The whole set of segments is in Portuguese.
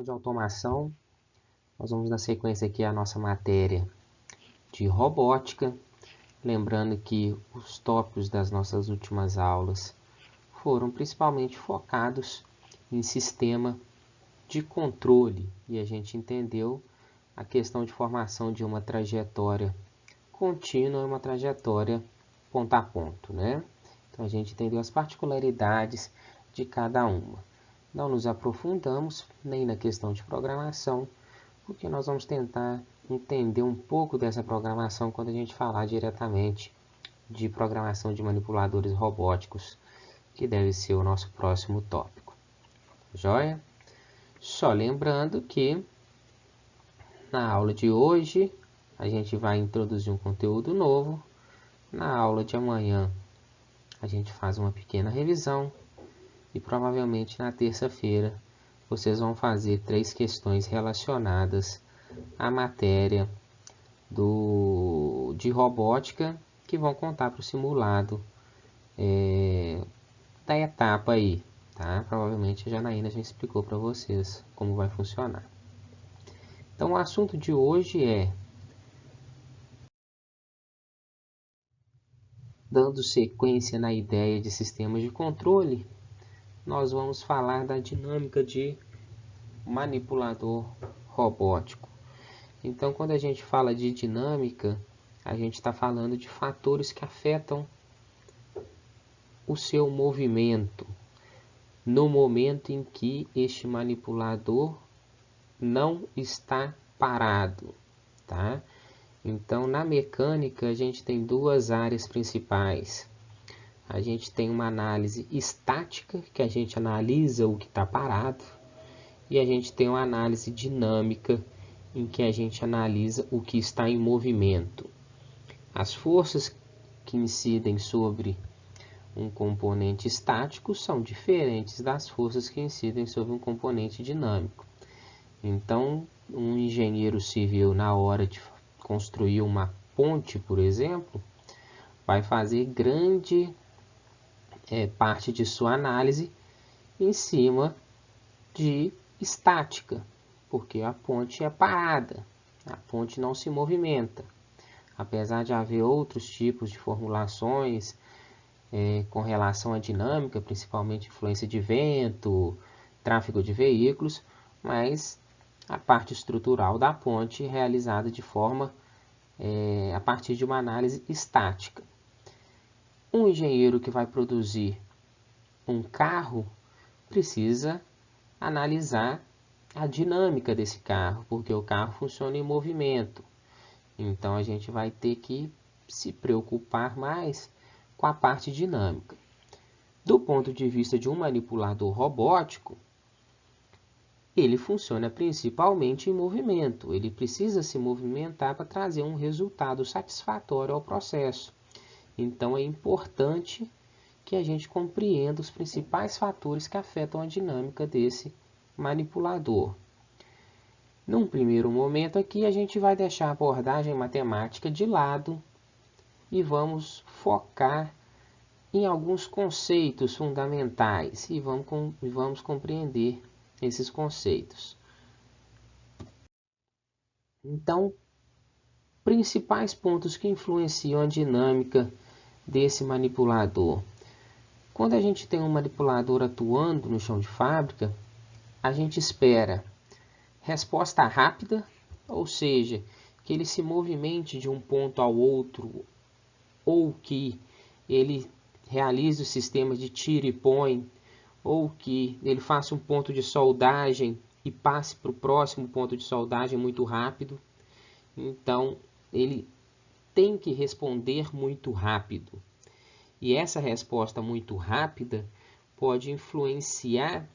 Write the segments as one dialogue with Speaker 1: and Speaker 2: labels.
Speaker 1: de automação. Nós vamos na sequência aqui a nossa matéria de robótica. Lembrando que os tópicos das nossas últimas aulas foram principalmente focados em sistema de controle. E a gente entendeu a questão de formação de uma trajetória contínua e uma trajetória ponto a ponto, né? Então a gente entendeu as particularidades de cada uma. Não nos aprofundamos nem na questão de programação, porque nós vamos tentar entender um pouco dessa programação quando a gente falar diretamente de programação de manipuladores robóticos, que deve ser o nosso próximo tópico. Joia? Só lembrando que na aula de hoje a gente vai introduzir um conteúdo novo. Na aula de amanhã a gente faz uma pequena revisão e provavelmente na terça-feira vocês vão fazer 3 questões relacionadas à matéria de robótica que vão contar para o simulado da etapa aí, tá? Provavelmente a Janaína já explicou para vocês como vai funcionar. Então o assunto de hoje é, dando sequência na ideia de sistemas de controle, nós vamos falar da dinâmica de manipulador robótico. Então, quando a gente fala de dinâmica, a gente está falando de fatores que afetam o seu movimento no momento em que este manipulador não está parado, tá? Então, na mecânica, a gente tem 2 áreas principais. A gente tem uma análise estática, que a gente analisa o que está parado, e a gente tem uma análise dinâmica, em que a gente analisa o que está em movimento. As forças que incidem sobre um componente estático são diferentes das forças que incidem sobre um componente dinâmico. Então, um engenheiro civil, na hora de construir uma ponte, por exemplo, vai fazer grande parte de sua análise em cima de estática, porque a ponte é parada, a ponte não se movimenta. Apesar de haver outros tipos de formulações com relação à dinâmica, principalmente influência de vento, tráfego de veículos, mas a parte estrutural da ponte é realizada de forma a partir de uma análise estática. Um engenheiro que vai produzir um carro precisa analisar a dinâmica desse carro, porque o carro funciona em movimento. Então a gente vai ter que se preocupar mais com a parte dinâmica. Do ponto de vista de um manipulador robótico, ele funciona principalmente em movimento. Ele precisa se movimentar para trazer um resultado satisfatório ao processo. Então é importante que a gente compreenda os principais fatores que afetam a dinâmica desse manipulador. Num primeiro momento aqui, a gente vai deixar a abordagem matemática de lado e vamos focar em alguns conceitos fundamentais e vamos compreender esses conceitos. Então, principais pontos que influenciam a dinâmica desse manipulador. Quando a gente tem um manipulador atuando no chão de fábrica, a gente espera resposta rápida, ou seja, que ele se movimente de um ponto ao outro, ou que ele realize o sistema de tira e põe, ou que ele faça um ponto de soldagem e passe para o próximo ponto de soldagem muito rápido. Então, ele tem que responder muito rápido. E essa resposta muito rápida pode influenciar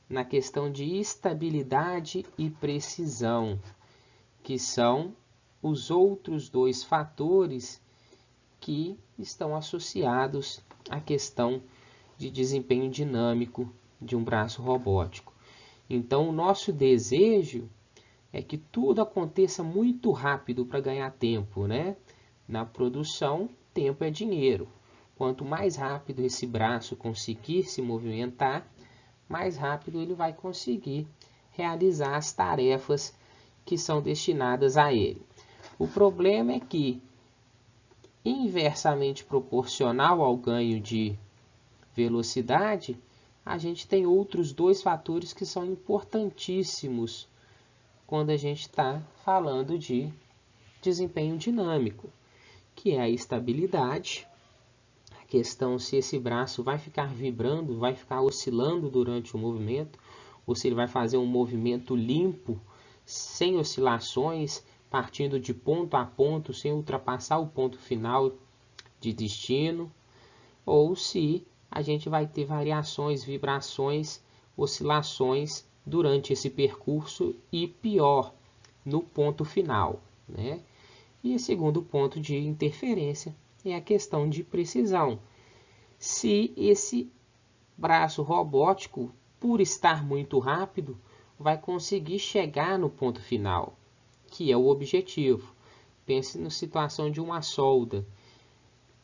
Speaker 1: na questão de estabilidade e precisão, que são os outros 2 fatores que estão associados à questão de desempenho dinâmico de um braço robótico. Então, o nosso desejo é que tudo aconteça muito rápido para ganhar tempo, né? Na produção, tempo é dinheiro. Quanto mais rápido esse braço conseguir se movimentar, mais rápido ele vai conseguir realizar as tarefas que são destinadas a ele. O problema é que, inversamente proporcional ao ganho de velocidade, a gente tem outros dois fatores que são importantíssimos quando a gente está falando de desempenho dinâmico, que é a estabilidade, a questão se esse braço vai ficar vibrando, vai ficar oscilando durante o movimento, ou se ele vai fazer um movimento limpo, sem oscilações, partindo de ponto a ponto, sem ultrapassar o ponto final de destino, ou se a gente vai ter variações, vibrações, oscilações durante esse percurso e, pior, no ponto final, né? E o segundo ponto de interferência é a questão de precisão. Se esse braço robótico, por estar muito rápido, vai conseguir chegar no ponto final, que é o objetivo. Pense na situação de uma solda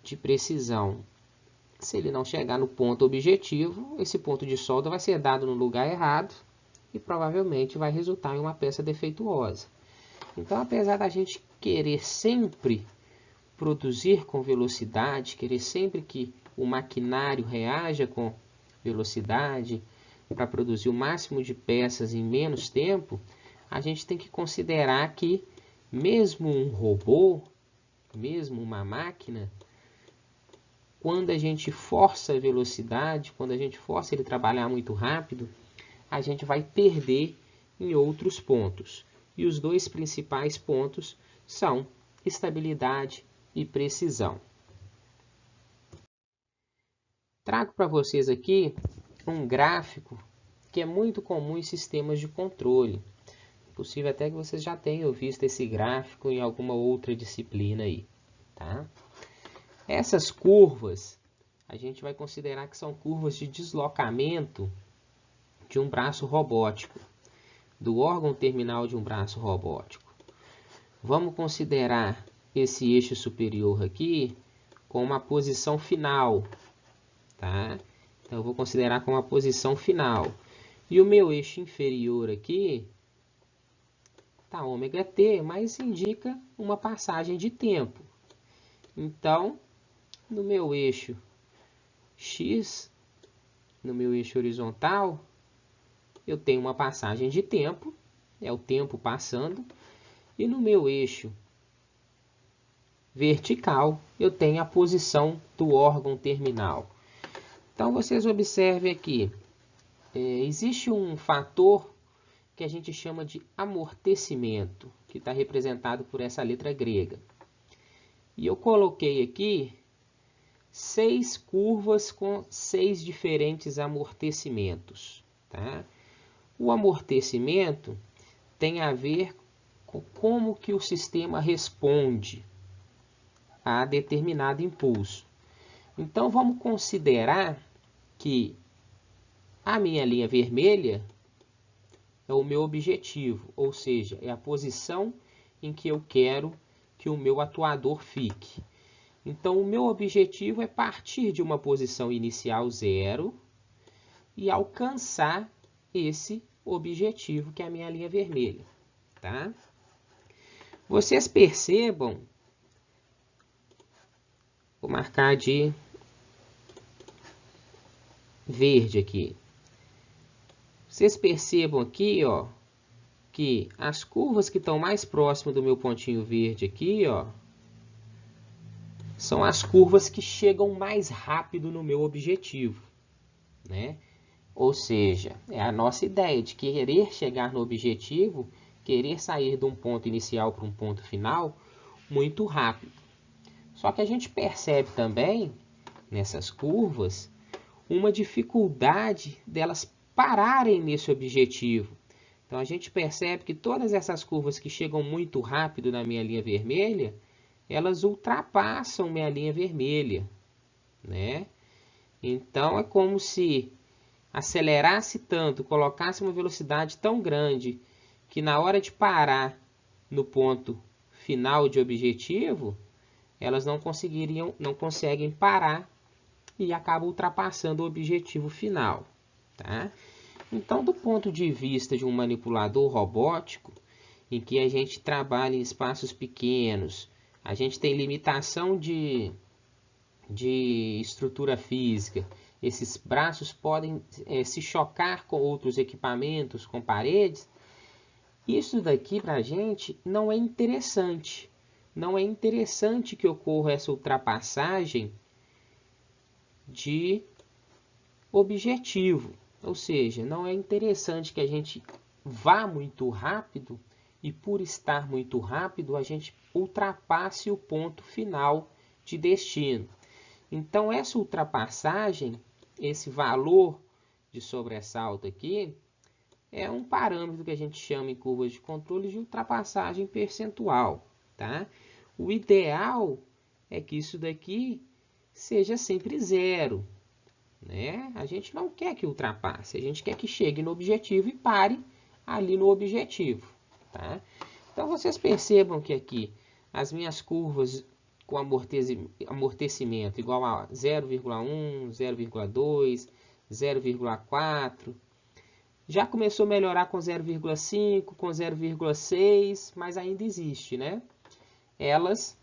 Speaker 1: de precisão. Se ele não chegar no ponto objetivo, esse ponto de solda vai ser dado no lugar errado e provavelmente vai resultar em uma peça defeituosa. Então, apesar da gente querer sempre produzir com velocidade, querer sempre que o maquinário reaja com velocidade para produzir o máximo de peças em menos tempo, a gente tem que considerar que mesmo um robô, mesmo uma máquina, quando a gente força a velocidade, quando a gente força ele trabalhar muito rápido, a gente vai perder em outros pontos. E os dois principais pontos são estabilidade e precisão. Trago para vocês aqui um gráfico que é muito comum em sistemas de controle. É possível até que vocês já tenham visto esse gráfico em alguma outra disciplina aí, tá? Essas curvas, a gente vai considerar que são curvas de deslocamento de um braço robótico, do órgão terminal de um braço robótico. Vamos considerar esse eixo superior aqui como uma posição final, tá? Então, eu vou considerar como uma posição final. E o meu eixo inferior aqui tá ômega t, mas indica uma passagem de tempo. Então, no meu eixo X, no meu eixo horizontal, eu tenho uma passagem de tempo, é o tempo passando, e no meu eixo vertical, eu tenho a posição do órgão terminal. Então, vocês observem aqui, existe um fator que a gente chama de amortecimento, que está representado por essa letra grega. E eu coloquei aqui 6 curvas com 6 diferentes amortecimentos, tá? O amortecimento tem a ver com como que o sistema responde a determinado impulso. Então, vamos considerar que a minha linha vermelha é o meu objetivo, ou seja, é a posição em que eu quero que o meu atuador fique. Então, o meu objetivo é partir de uma posição inicial 0 e alcançar esse objetivo, que é a minha linha vermelha, tá? Vocês percebam, vou marcar de verde aqui. Vocês percebam aqui, ó, que as curvas que estão mais próximas do meu pontinho verde aqui, ó, são as curvas que chegam mais rápido no meu objetivo, né? Ou seja, é a nossa ideia de querer chegar no objetivo, querer sair de um ponto inicial para um ponto final muito rápido. Só que a gente percebe também, nessas curvas, uma dificuldade delas pararem nesse objetivo. Então, a gente percebe que todas essas curvas que chegam muito rápido na minha linha vermelha, elas ultrapassam minha linha vermelha, né? Então, é como se acelerasse tanto, colocasse uma velocidade tão grande, que na hora de parar no ponto final de objetivo, elas não conseguem parar e acabam ultrapassando o objetivo final, tá? Então, do ponto de vista de um manipulador robótico, em que a gente trabalha em espaços pequenos, a gente tem limitação de estrutura física, esses braços podem se chocar com outros equipamentos, com paredes, isso daqui para a gente não é interessante. Não é interessante que ocorra essa ultrapassagem de objetivo. Ou seja, não é interessante que a gente vá muito rápido e por estar muito rápido a gente ultrapasse o ponto final de destino. Então essa ultrapassagem, esse valor de sobressalto aqui, é um parâmetro que a gente chama em curvas de controle de ultrapassagem percentual, tá? O ideal é que isso daqui seja sempre zero, né? A gente não quer que ultrapasse, a gente quer que chegue no objetivo e pare ali no objetivo, tá? Então vocês percebam que aqui as minhas curvas com amortecimento igual a 0,1, 0,2, 0,4, já começou a melhorar com 0,5, com 0,6, mas ainda existe, né? Elas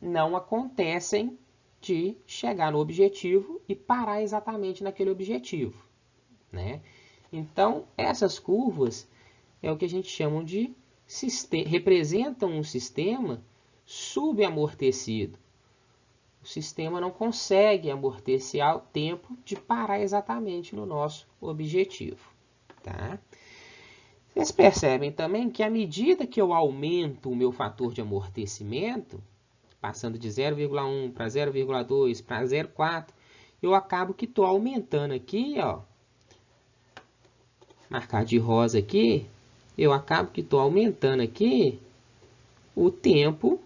Speaker 1: não acontecem de chegar no objetivo e parar exatamente naquele objetivo, né? Então, essas curvas é o que a gente chama de representam um sistema subamortecido. O sistema não consegue amortecer o tempo de parar exatamente no nosso objetivo, tá? Vocês percebem também que à medida que eu aumento o meu fator de amortecimento, passando de 0,1 para 0,2 para 0,4, eu acabo que estou aumentando aqui, ó, marcar de rosa aqui, eu acabo que estou aumentando aqui o tempo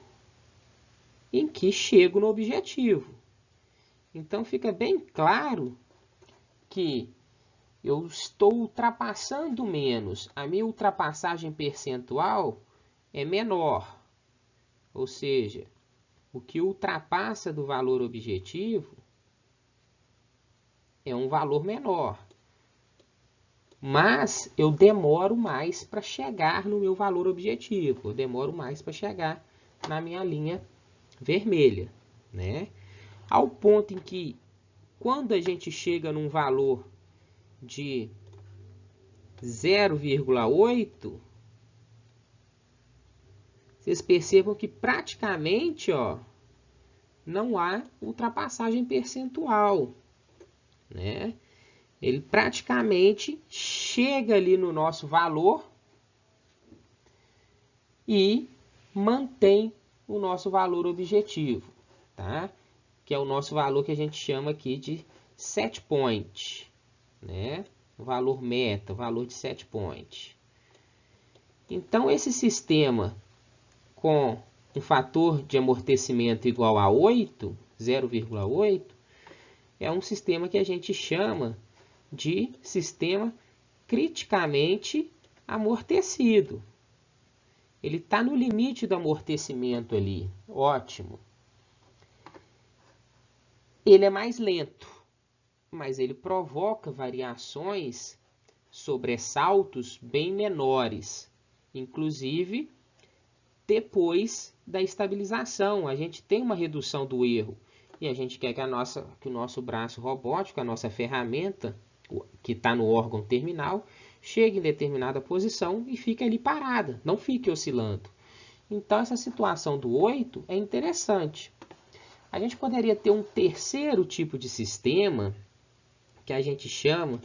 Speaker 1: em que chego no objetivo. Então fica bem claro que eu estou ultrapassando menos. A minha ultrapassagem percentual é menor. Ou seja, o que ultrapassa do valor objetivo é um valor menor. Mas eu demoro mais para chegar no meu valor objetivo. Eu demoro mais para chegar na minha linha vermelha, né? Ao ponto em que, quando a gente chega num valor de 0,8, vocês percebam que praticamente, ó, não há ultrapassagem percentual, né? Ele praticamente chega ali no nosso valor e mantém o nosso valor objetivo, tá? Que é o nosso valor que a gente chama aqui de set point, né? O valor meta, o valor de set point. Então, esse sistema com um fator de amortecimento igual a 8, 0,8, é um sistema que a gente chama de sistema criticamente amortecido. Ele está no limite do amortecimento ali, ótimo. Ele é mais lento, mas ele provoca variações, sobressaltos bem menores, inclusive depois da estabilização. A gente tem uma redução do erro e a gente quer que o nosso braço robótico, a nossa ferramenta, que está no órgão terminal, chegue em determinada posição e fique ali parada, não fique oscilando. Então, essa situação do 8 é interessante. A gente poderia ter um terceiro tipo de sistema, que a gente chama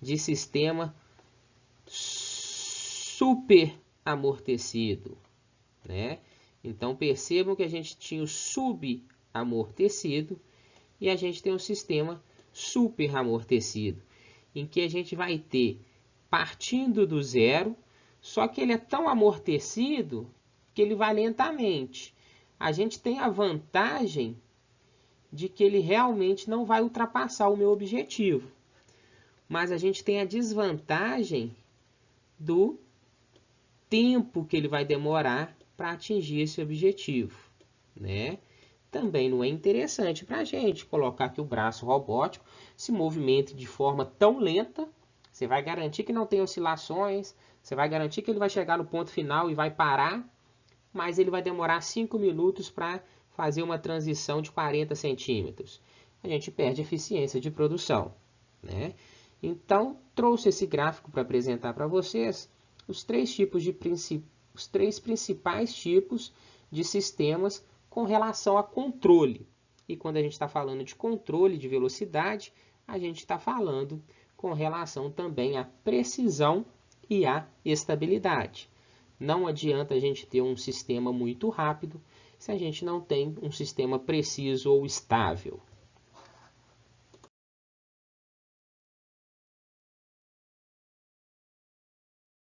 Speaker 1: de sistema super amortecido, né? Então, percebam que a gente tinha o subamortecido e a gente tem um sistema super amortecido, em que a gente vai ter partindo do zero, só que ele é tão amortecido que ele vai lentamente. A gente tem a vantagem de que ele realmente não vai ultrapassar o meu objetivo, mas a gente tem a desvantagem do tempo que ele vai demorar para atingir esse objetivo, né? Também não é interessante para a gente colocar que o braço robótico se movimente de forma tão lenta Você vai garantir que não tem oscilações, você vai garantir que ele vai chegar no ponto final e vai parar, mas ele vai demorar 5 minutos para fazer uma transição de 40 centímetros. A gente perde eficiência de produção, né? Então, trouxe esse gráfico para apresentar para vocês os três principais tipos de sistemas com relação a controle. E quando a gente está falando de controle de velocidade, a gente está falando com relação também à precisão e à estabilidade. Não adianta a gente ter um sistema muito rápido se a gente não tem um sistema preciso ou estável.